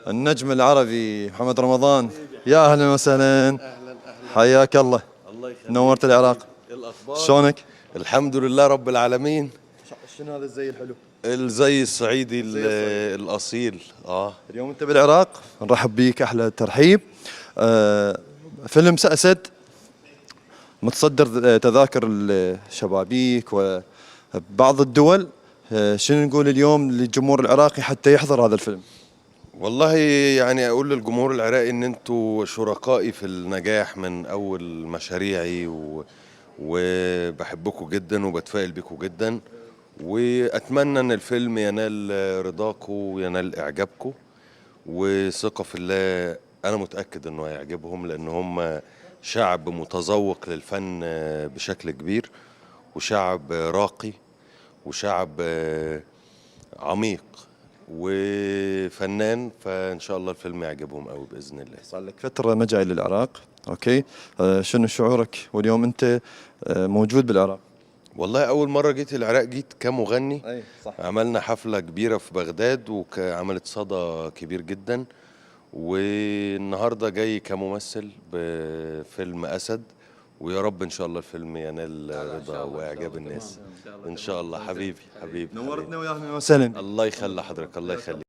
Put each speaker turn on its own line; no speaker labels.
النجم العربي محمد رمضان. يا اهلا وسهلا.
اهلا اهلا.
حياك الله.
الله يخليك.
نورت العراق.
الاخبار؟
شلونك؟
الحمد لله رب العالمين.
شنو هذا الزي الحلو؟
الزي الصعيدي
الصعيدي.
الاصيل.
اليوم انت بالعراق، نرحب بيك احلى ترحيب. فيلم سأسد متصدر تذاكر الشبابيك وبعض الدول. شنو نقول اليوم للجمهور العراقي حتى يحضر هذا الفيلم؟
والله يعني اقول للجمهور العراقي ان انتوا شركائي في النجاح من اول مشاريعي وبحبكم جدا وبتفائل بكم جدا، واتمنى ان الفيلم ينال رضاكم وينال اعجابكم، وثقة في الله انا متأكد انه هيعجبهم، لان هم شعب متذوق للفن بشكل كبير، وشعب راقي، وشعب عميق وفنان. فان شاء الله الفيلم يعجبهم قوي باذن الله.
صار لك فترة ما جاي للعراق، اوكي. شنو شعورك واليوم انت موجود بالعراق؟
والله اول مرة جيت العراق جيت كمغني.
اي صح.
عملنا حفلة كبيرة في بغداد وعملت صدى كبير جدا، والنهاردة جاي كممثل بفيلم أسد، ويا رب إن شاء الله الفيلم ينال رضا وإعجاب الناس إن شاء الله. حبيبي حبيبي
نورتنا ويا اهلا وسهلا.
الله يخلي حضرتك، الله يخليك.